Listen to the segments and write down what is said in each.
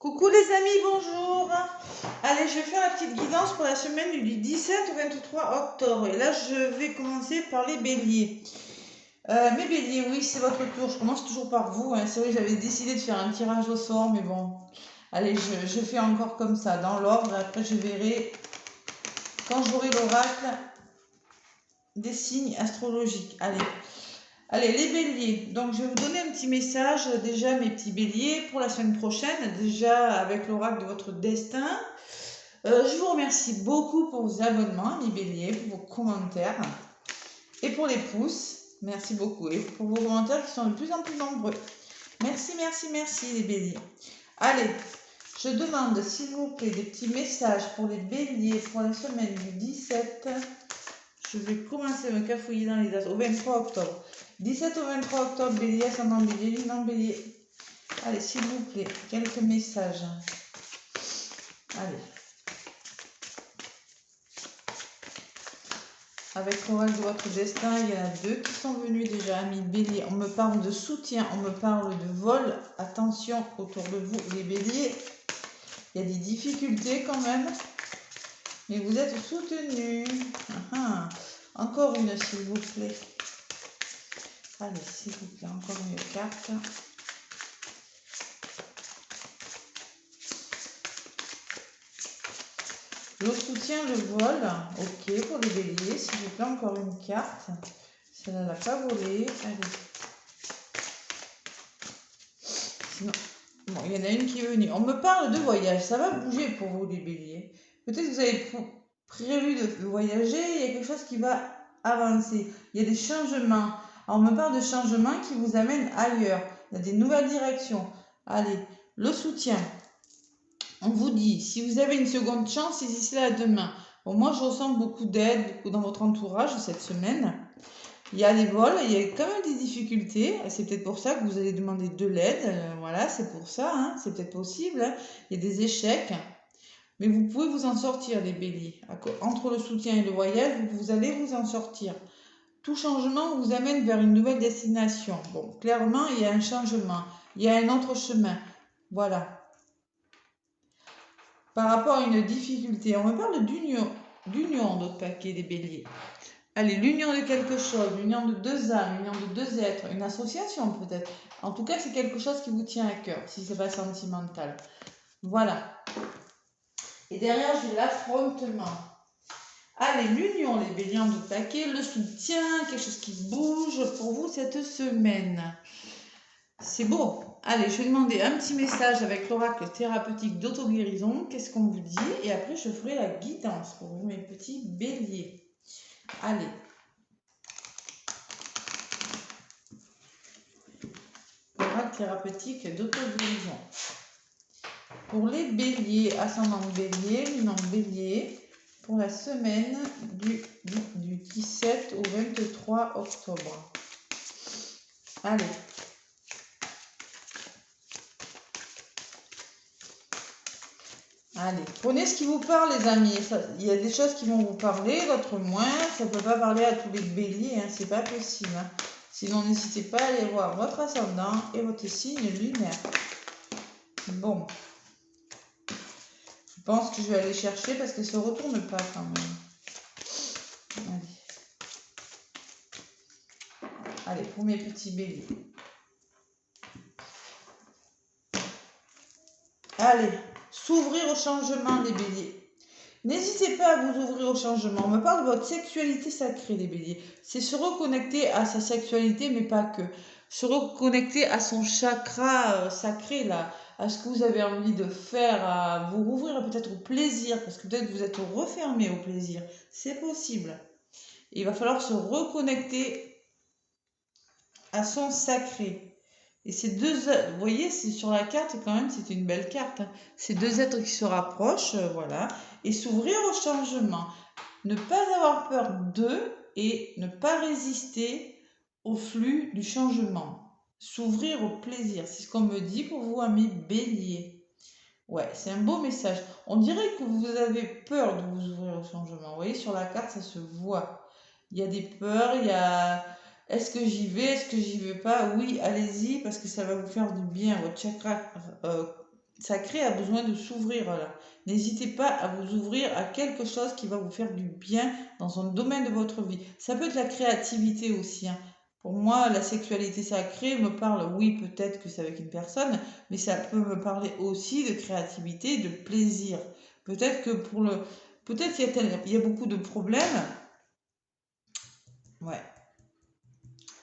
Coucou les amis, bonjour. Allez, je vais faire la petite guidance pour la semaine du 17 au 23 octobre. Et là, je vais commencer par les béliers. Mes béliers, oui, c'est votre tour. Je commence toujours par vous. C'est vrai, j'avais décidé de faire un tirage au sort, mais bon. Allez, je fais encore comme ça, dans l'ordre. Après, je verrai, quand j'aurai l'oracle, des signes astrologiques. Allez, les béliers. Donc, je vais vous donner un petit message, déjà, mes petits béliers, pour la semaine prochaine, déjà avec l'oracle de votre destin. Je vous remercie beaucoup pour vos abonnements, mes béliers, pour vos commentaires et pour les pouces. Merci beaucoup. Et pour vos commentaires qui sont de plus en plus nombreux. Merci, merci, merci, les béliers. Allez, je demande, s'il vous plaît, des petits messages pour les béliers pour la semaine du 17. Je vais commencer à me cafouiller dans les dates au 23 octobre. 17 au 23 octobre, bélier, ascendant bélier, luminant bélier. Allez, s'il vous plaît, quelques messages. Allez. Avec l'oracle de votre destin, il y en a deux qui sont venus déjà, amis béliers. On me parle de soutien, on me parle de vol. Attention autour de vous, les béliers. Il y a des difficultés quand même, mais vous êtes soutenus. Encore une, s'il vous plaît. Allez, s'il vous plaît, encore une carte. Le soutien, le vol. Ok, pour les béliers, s'il vous plaît, encore une carte. Celle-là n'a pas volé. Allez. Sinon, bon, il y en a une qui est venue. On me parle de voyage. Ça va bouger pour vous, les béliers. Peut-être que vous avez prévu de voyager. Il y a quelque chose qui va avancer. Il y a des changements. Alors, on me parle de changements qui vous amènent ailleurs. Il y a des nouvelles directions. Allez, le soutien. On vous dit, si vous avez une seconde chance, saisissez-la demain. Bon, moi, je ressens beaucoup d'aide dans votre entourage cette semaine. Il y a des vols, il y a quand même des difficultés. C'est peut-être pour ça que vous allez demander de l'aide. Voilà, c'est pour ça. C'est peut-être possible. Il y a des échecs. Mais vous pouvez vous en sortir, les béliers. Entre le soutien et le voyage, vous allez vous en sortir. Tout changement vous amène vers une nouvelle destination. Bon, clairement, il y a un changement. Il y a un autre chemin. Voilà. Par rapport à une difficulté, on me parle d'union d'autres paquets des béliers. Allez, l'union de quelque chose, l'union de deux âmes, l'union de deux êtres, une association peut-être. En tout cas, c'est quelque chose qui vous tient à cœur, si c'est pas sentimental. Voilà. Et derrière, j'ai l'affrontement. Allez, l'union, les béliers en d'autres paquets, le soutien, quelque chose qui bouge pour vous cette semaine. C'est beau. Allez, je vais demander un petit message avec l'oracle thérapeutique d'auto-guérison. Qu'est-ce qu'on vous dit? Et après, je ferai la guidance pour vous, mes petits béliers. Allez. L'oracle thérapeutique d'auto-guérison. Pour les béliers, ascendant bélier, luminant bélier, pour la semaine du 17 au 23 octobre. Allez. Allez, prenez ce qui vous parle, les amis. Il y a des choses qui vont vous parler, d'autres moins. Ça ne peut pas parler à tous les béliers, c'est pas possible. Sinon, n'hésitez pas à aller voir votre ascendant et votre signe lunaire. Bon. Je pense que je vais aller chercher parce qu'elle ne se retourne pas quand même. Allez, pour mes petits béliers. Allez. S'ouvrir au changement, les béliers. N'hésitez pas à vous ouvrir au changement. On me parle de votre sexualité sacrée, les béliers. C'est se reconnecter à sa sexualité, mais pas que. Se reconnecter à son chakra sacré, là, à ce que vous avez envie de faire, à vous rouvrir peut-être au plaisir, parce que peut-être vous êtes refermé au plaisir. C'est possible. Et il va falloir se reconnecter à son sacré. Et ces deux, vous voyez, c'est sur la carte quand même, c'est une belle carte. Ces deux êtres qui se rapprochent, voilà, et s'ouvrir au changement. Ne pas avoir peur d'eux et ne pas résister au flux du changement. S'ouvrir au plaisir, c'est ce qu'on me dit pour vous, amis béliers. Ouais, c'est un beau message. On dirait que vous avez peur de vous ouvrir au changement. Vous voyez, sur la carte, ça se voit. Il y a des peurs, il y a... Est-ce que j'y vais? Est-ce que j'y vais pas? Oui, allez-y, parce que ça va vous faire du bien. Votre chakra sacré a besoin de s'ouvrir là. N'hésitez pas à vous ouvrir à quelque chose qui va vous faire du bien dans un domaine de votre vie. Ça peut être la créativité aussi, hein. Pour moi, la sexualité sacrée me parle, oui, peut-être que c'est avec une personne, mais ça peut me parler aussi de créativité, de plaisir. Peut-être que peut-être il y a beaucoup de problèmes. Ouais.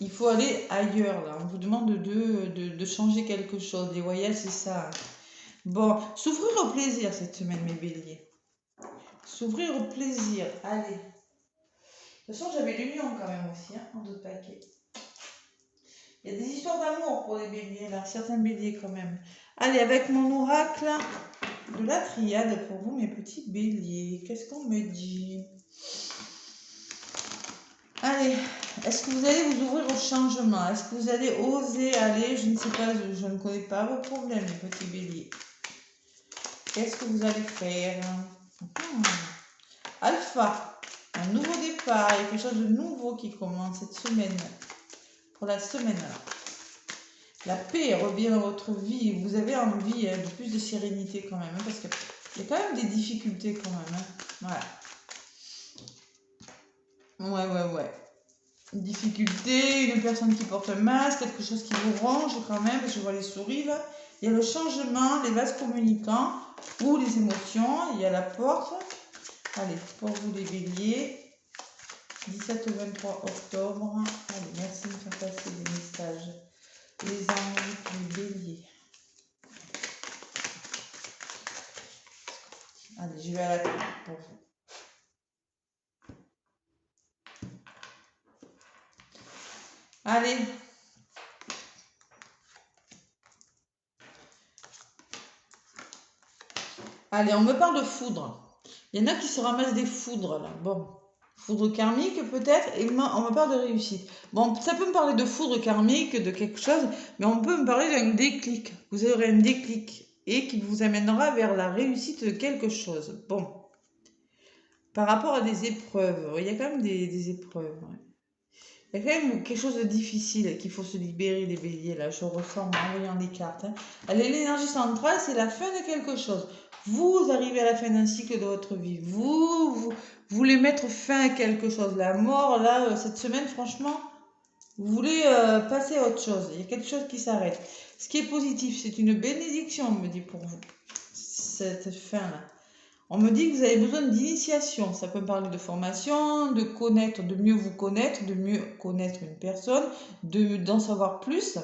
Il faut aller ailleurs, là. On vous demande de changer quelque chose. Les voyages, c'est ça, hein. Bon, s'ouvrir au plaisir cette semaine, mes béliers. S'ouvrir au plaisir. Allez. De toute façon, j'avais l'union quand même aussi, hein, en d'autres paquets. Il y a des histoires d'amour pour les béliers, là. Certains béliers quand même. Allez, avec mon oracle de la triade pour vous, mes petits béliers. Qu'est-ce qu'on me dit? Allez, est-ce que vous allez vous ouvrir au changement? Est-ce que vous allez oser aller? Je ne sais pas, je ne connais pas vos problèmes, les petits béliers. Qu'est-ce que vous allez faire? Alpha, un nouveau départ, il y a quelque chose de nouveau qui commence cette semaine. Pour la semaine là. La paix revient dans votre vie. Vous avez envie de plus de sérénité quand même, hein, parce qu'il y a quand même des difficultés quand même. Hein. Voilà. Ouais. Une difficulté, une personne qui porte un masque, quelque chose qui vous ronge quand même, je vois les souris là. Il y a le changement, les vases communicants ou les émotions, il y a la porte. Allez, pour vous les béliers, 17 au 23 octobre. Allez, merci de me faire passer des messages. Les anges, les béliers. Allez, je vais à la carte pour vous. Allez. Allez, on me parle de foudre. Il y en a qui se ramassent des foudres là. Bon, foudre karmique peut-être, et on me parle de réussite. Bon, ça peut me parler de foudre karmique, de quelque chose, mais on peut me parler d'un déclic. Vous aurez un déclic et qui vous amènera vers la réussite de quelque chose. Bon, par rapport à des épreuves, il y a quand même des épreuves. Ouais. Il y a quand même quelque chose de difficile qu'il faut se libérer, les béliers, là, je ressens en voyant les cartes. Hein. Allez, l'énergie centrale, c'est la fin de quelque chose. Vous arrivez à la fin d'un cycle de votre vie. Vous voulez mettre fin à quelque chose. La mort, là, cette semaine, franchement, vous voulez passer à autre chose. Il y a quelque chose qui s'arrête. Ce qui est positif, c'est une bénédiction, on me dit pour vous, cette fin-là. On me dit que vous avez besoin d'initiation. Ça peut me parler de formation, de connaître, de mieux vous connaître, de mieux connaître une personne, d'en savoir plus.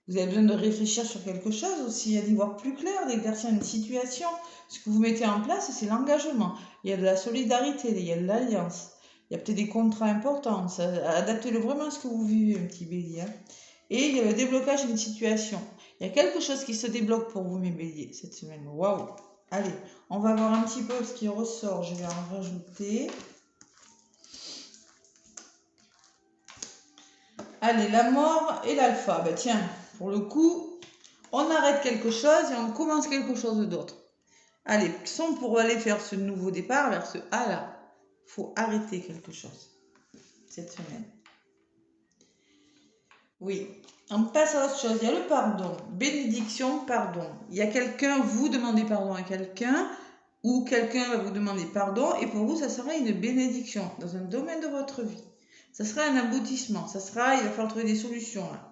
Vous avez besoin de réfléchir sur quelque chose aussi, d'y voir plus clair, d'éclaircir une situation. Ce que vous mettez en place, c'est l'engagement. Il y a de la solidarité, il y a de l'alliance. Il y a peut-être des contrats importants. Adaptez-le vraiment à ce que vous vivez, un petit bélier. Hein. Et il y a le déblocage d'une situation. Il y a quelque chose qui se débloque pour vous, mes béliers, cette semaine. Waouh! Allez, on va voir un petit peu ce qui ressort. Je vais en rajouter. Allez, la mort et l'alpha. Ben tiens, pour le coup, on arrête quelque chose et on commence quelque chose d'autre. Allez, pour aller faire ce nouveau départ vers ce A là, il faut arrêter quelque chose cette semaine. Oui, on passe à autre chose. Il y a le pardon. Bénédiction, pardon. Il y a quelqu'un, vous demandez pardon à quelqu'un, ou quelqu'un va vous demander pardon, et pour vous, ça sera une bénédiction dans un domaine de votre vie. Ça sera un aboutissement. Il va falloir trouver des solutions là.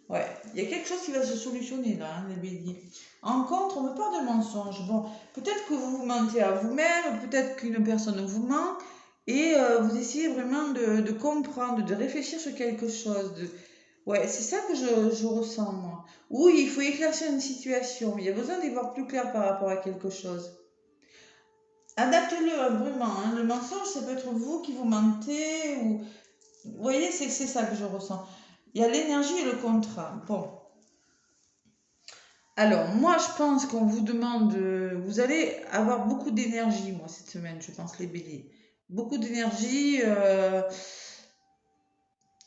Ouais, il y a quelque chose qui va se solutionner là, hein, les béliers. En contre, on me parle de mensonges. Bon, peut-être que vous vous mentez à vous-même, peut-être qu'une personne vous ment, et vous essayez vraiment de comprendre, de réfléchir sur quelque chose. Ouais, c'est ça que je ressens, moi. Oui, il faut éclaircir une situation. Il y a besoin d'y voir plus clair par rapport à quelque chose. Adaptez-le, hein, vraiment. Hein. Le mensonge, ça peut être vous qui vous mentez, ou... Vous voyez, c'est ça que je ressens. Il y a l'énergie et le contrat. Bon. Alors, moi, je pense qu'on vous demande... vous allez avoir beaucoup d'énergie, moi, cette semaine, je pense, les béliers. Beaucoup d'énergie...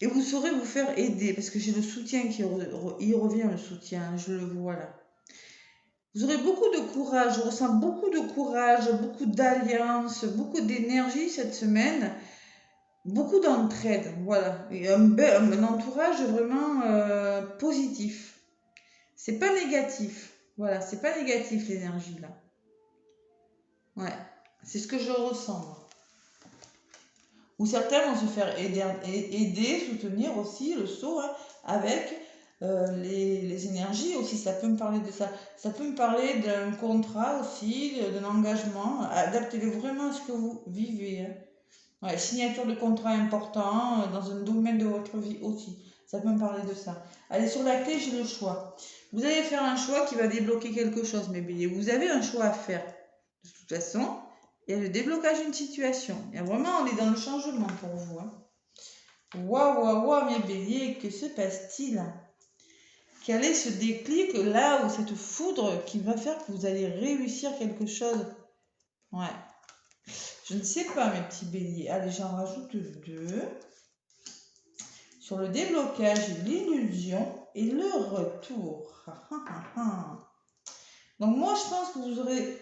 et vous saurez vous faire aider, parce que j'ai le soutien il revient, le soutien, je le vois là. Vous aurez beaucoup de courage, je ressens beaucoup de courage, beaucoup d'alliance, beaucoup d'énergie cette semaine. Beaucoup d'entraide, voilà. Et un entourage vraiment positif. C'est pas négatif, Voilà, c'est pas négatif l'énergie là. Ouais, c'est ce que je ressens moi. Ou certains vont se faire aider, soutenir aussi le saut hein, avec les énergies aussi. Ça peut me parler de ça. Ça peut me parler d'un contrat aussi, d'un engagement. Adaptez-le vraiment à ce que vous vivez. Hein. Ouais, signature de contrat important dans un domaine de votre vie aussi. Ça peut me parler de ça. Allez, sur la clé, j'ai le choix. Vous allez faire un choix qui va débloquer quelque chose, mes béliers. Vous avez un choix à faire. De toute façon, il y a le déblocage d'une situation. Et vraiment, on est dans le changement pour vous. Hein. Waouh, waouh, waouh, mes béliers, que se passe-t-il? Quel est ce déclic là, ou cette foudre qui va faire que vous allez réussir quelque chose? Ouais. Je ne sais pas, mes petits béliers. Allez, j'en rajoute 2. Sur le déblocage, l'illusion et le retour. Donc moi, je pense que vous aurez...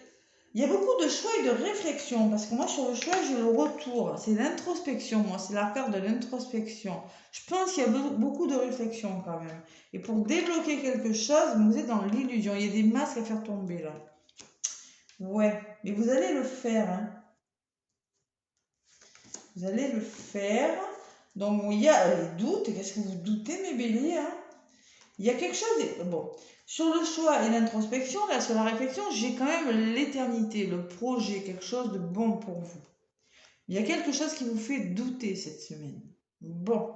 Il y a beaucoup de choix et de réflexion, parce que moi, sur le choix, j'ai le retour. C'est l'introspection, moi, c'est la carte de l'introspection. Je pense qu'il y a beaucoup de réflexion quand même. Et pour débloquer quelque chose, vous êtes dans l'illusion. Il y a des masques à faire tomber là. Ouais, mais vous allez le faire. Hein. Vous allez le faire. Donc, il y a les doutes. Qu'est-ce que vous doutez, mes béliers hein? Il y a quelque chose... Bon, sur le choix et l'introspection, là, sur la réflexion, j'ai quand même l'éternité, le projet, quelque chose de bon pour vous. Il y a quelque chose qui vous fait douter cette semaine. Bon.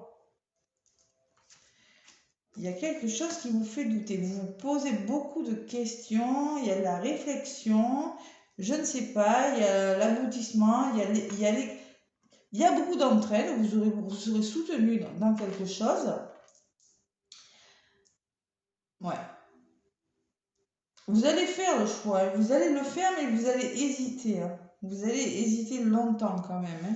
Il y a quelque chose qui vous fait douter. Vous vous posez beaucoup de questions. Il y a de la réflexion. Je ne sais pas. Il y a l'aboutissement. Il y a beaucoup d'entraide. Vous serez soutenu dans quelque chose. Ouais. Vous allez faire le choix. Vous allez le faire, mais vous allez hésiter. Hein. Vous allez hésiter longtemps quand même. Hein.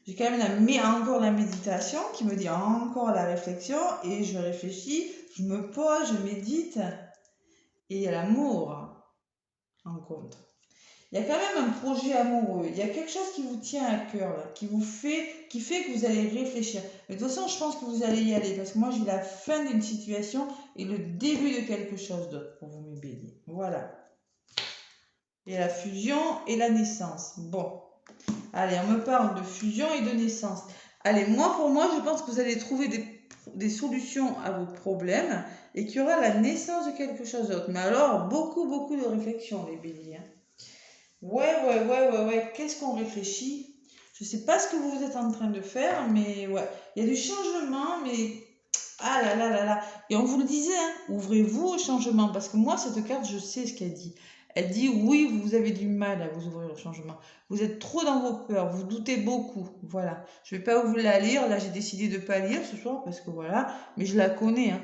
J'ai quand même encore la méditation qui me dit encore la réflexion et je réfléchis, je me pose, je médite et il y a l'amour en compte. Il y a quand même un projet amoureux, il y a quelque chose qui vous tient à cœur, là, qui fait que vous allez réfléchir. Mais de toute façon, je pense que vous allez y aller parce que moi j'ai la fin d'une situation et le début de quelque chose d'autre pour vous mes béliers. Voilà. Et la fusion et la naissance. Bon. Allez, on me parle de fusion et de naissance. Allez, pour moi, je pense que vous allez trouver des solutions à vos problèmes et qu'il y aura la naissance de quelque chose d'autre. Mais alors, beaucoup, beaucoup de réflexion, les béliers. Hein. Ouais. Qu'est-ce qu'on réfléchit? Je ne sais pas ce que vous êtes en train de faire, mais ouais. Il y a du changement, mais... Ah là là là là. Et on vous le disait, hein, ouvrez-vous au changement. Parce que moi, cette carte, je sais ce qu'elle dit. Elle dit, oui, vous avez du mal à vous ouvrir au changement. Vous êtes trop dans vos peurs, vous doutez beaucoup. Voilà. Je ne vais pas vous la lire. Là, j'ai décidé de ne pas lire ce soir parce que voilà. Mais je la connais. Hein.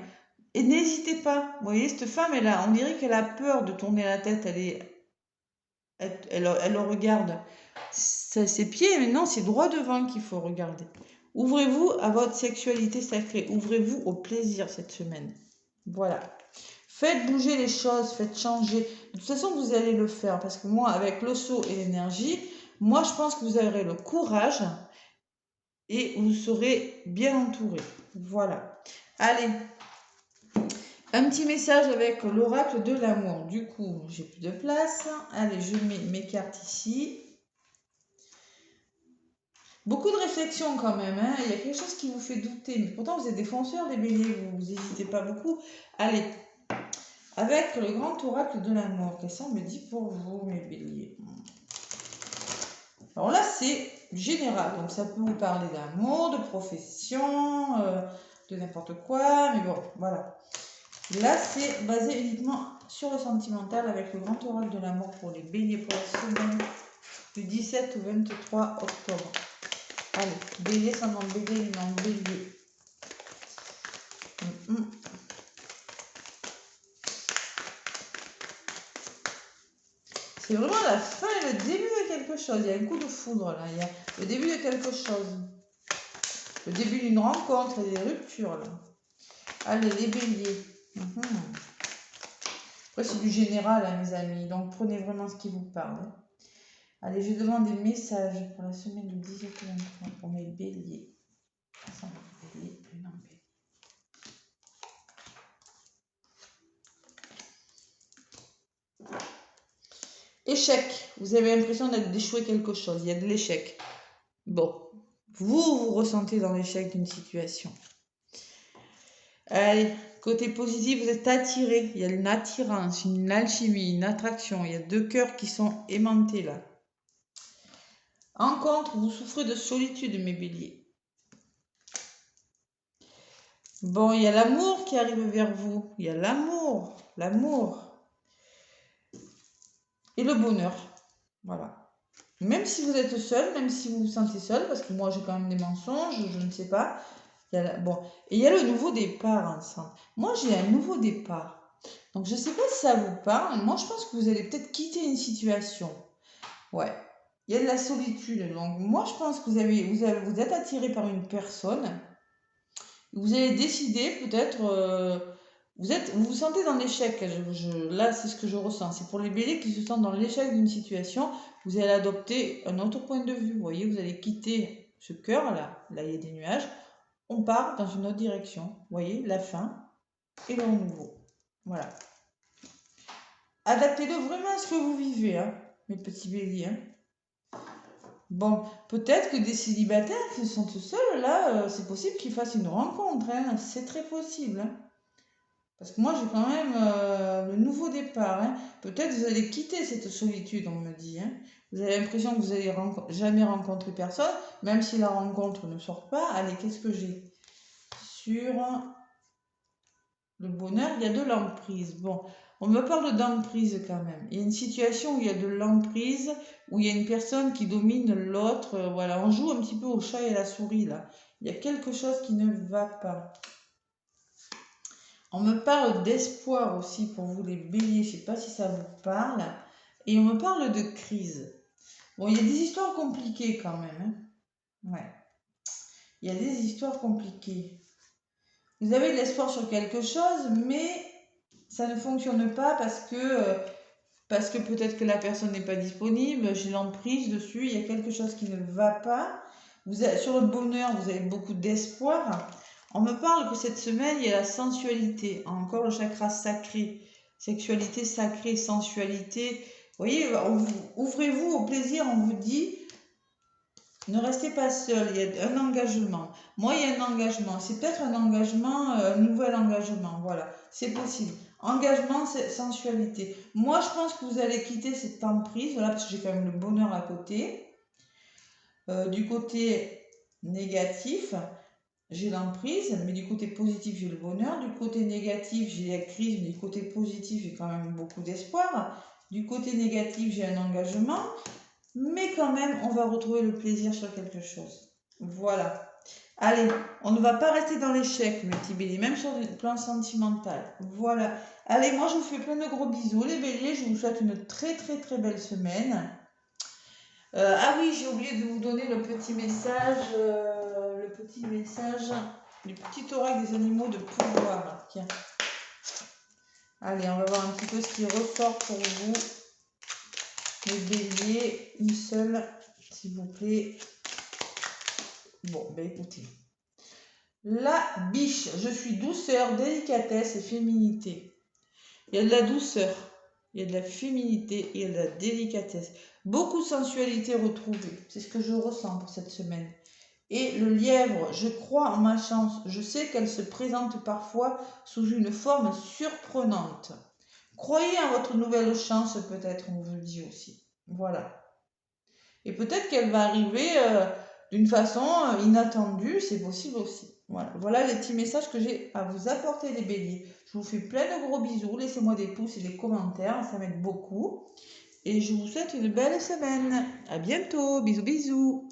Et n'hésitez pas. Vous voyez, cette femme, on dirait qu'elle a peur de tourner la tête. Elle regarde ses pieds, mais non, c'est droit devant qu'il faut regarder. Ouvrez-vous à votre sexualité sacrée. Ouvrez-vous au plaisir cette semaine. Voilà. Faites bouger les choses, faites changer. De toute façon, vous allez le faire parce que moi, avec le saut et l'énergie, moi, je pense que vous aurez le courage et vous serez bien entouré. Voilà. Allez. Un petit message avec l'oracle de l'amour. Du coup, j'ai plus de place. Allez, je mets mes cartes ici. Beaucoup de réflexion quand même. Hein. Il y a quelque chose qui vous fait douter. Mais pourtant, vous êtes des fonceurs, des béliers. Vous n'hésitez pas beaucoup. Allez. Avec le grand oracle de l'amour. Qu'est-ce que ça me dit pour vous, mes béliers? Alors là, c'est général. Donc, ça peut vous parler d'amour, de profession, de n'importe quoi. Mais bon, voilà. Là, c'est basé uniquement sur le sentimental avec le grand oracle de l'amour pour les béliers pour la semaine du 17 au 23 octobre. Allez, bélier, ça demande bélier, non, bélier. C'est vraiment la fin et le début de quelque chose. Il y a un coup de foudre là. Il y a le début de quelque chose. Le début d'une rencontre et des ruptures là. Allez, les béliers. Après, c'est du général, hein, mes amis. Donc, prenez vraiment ce qui vous parle. Hein. Allez, je demande des messages pour la semaine du 17 au 23 pour mes béliers. Bélier, non, bélier. Échec. Vous avez l'impression d'échouer quelque chose. Il y a de l'échec. Bon. Vous ressentez dans l'échec d'une situation. Allez, côté positif, vous êtes attiré. Il y a une attirance, une alchimie, une attraction. Il y a deux cœurs qui sont aimantés là. En contre, vous souffrez de solitude, mes béliers. Bon, il y a l'amour qui arrive vers vous. Il y a l'amour. Et le bonheur. Voilà. Même si vous êtes seul, même si vous vous sentez seul, parce que moi j'ai quand même des mensonges, je ne sais pas. Bon. Et il y a le nouveau départ ensemble. Moi j'ai un nouveau départ. Donc je ne sais pas si ça vous parle. Moi je pense que vous allez peut-être quitter une situation. Ouais. Il y a de la solitude. Donc moi je pense que vous êtes attiré par une personne. Vous allez décider peut-être. Vous vous sentez dans l'échec. Là c'est ce que je ressens. C'est pour les béliers qui se sentent dans l'échec d'une situation. Vous allez adopter un autre point de vue. Vous voyez, vous allez quitter ce cœur là. Là il y a des nuages. On part dans une autre direction. Vous voyez, la fin et le renouveau. Voilà. Adaptez-le vraiment à ce que vous vivez, hein, mes petits béliers. Hein. Bon, peut-être que des célibataires qui sont tout seuls, là, c'est possible qu'ils fassent une rencontre. Hein. C'est très possible. Hein. Parce que moi, j'ai quand même le nouveau départ. Hein. Peut-être que vous allez quitter cette solitude, on me dit. Hein. Vous avez l'impression que vous n'allez jamais rencontrer personne, même si la rencontre ne sort pas. Allez, qu'est-ce que j'ai ? Sur le bonheur, il y a de l'emprise. Bon, on me parle d'emprise quand même. Il y a une situation où il y a de l'emprise, où il y a une personne qui domine l'autre. Voilà, on joue un petit peu au chat et à la souris là. Il y a quelque chose qui ne va pas. On me parle d'espoir aussi pour vous les béliers. Je ne sais pas si ça vous parle. Et on me parle de crise. Bon, il y a des histoires compliquées quand même. Hein. Ouais. Il y a des histoires compliquées. Vous avez de l'espoir sur quelque chose, mais ça ne fonctionne pas parce que peut-être que la personne n'est pas disponible, j'ai l'emprise dessus, il y a quelque chose qui ne va pas. Sur le bonheur, vous avez beaucoup d'espoir. On me parle que cette semaine, il y a la sensualité, encore le chakra sacré. Sexualité sacrée, sensualité. Vous voyez, ouvrez-vous au plaisir, on vous dit, ne restez pas seul, il y a un engagement. Moi, il y a un engagement. C'est peut-être un engagement, un nouvel engagement. Voilà, c'est possible. Engagement, c'est sensualité. Moi, je pense que vous allez quitter cette emprise. Voilà, parce que j'ai quand même le bonheur à côté. Du côté négatif, j'ai l'emprise, mais du côté positif, j'ai le bonheur. Du côté négatif, j'ai la crise, mais du côté positif, j'ai quand même beaucoup d'espoir. Du côté négatif, j'ai un engagement. Mais quand même, on va retrouver le plaisir sur quelque chose. Voilà. Allez, on ne va pas rester dans l'échec, mes petits béliers, même sur le plan sentimental. Voilà. Allez, moi, je vous fais plein de gros bisous. Les béliers, je vous souhaite une très, très, très belle semaine. Ah oui, j'ai oublié de vous donner le petit message du petit oracle des animaux de pouvoir. Tiens. Allez, on va voir un petit peu ce qui ressort pour vous. Les béliers, une seule, s'il vous plaît. Bon, ben écoutez. La biche, je suis douceur, délicatesse et féminité. Il y a de la douceur, il y a de la féminité et il y a de la délicatesse. Beaucoup de sensualité retrouvée. C'est ce que je ressens pour cette semaine. Et le lièvre, je crois en ma chance. Je sais qu'elle se présente parfois sous une forme surprenante. Croyez en votre nouvelle chance, peut-être, on vous le dit aussi. Voilà. Et peut-être qu'elle va arriver d'une façon inattendue, c'est possible aussi. Voilà. Voilà les petits messages que j'ai à vous apporter, les béliers. Je vous fais plein de gros bisous. Laissez-moi des pouces et des commentaires, ça m'aide beaucoup. Et je vous souhaite une belle semaine. À bientôt. Bisous, bisous.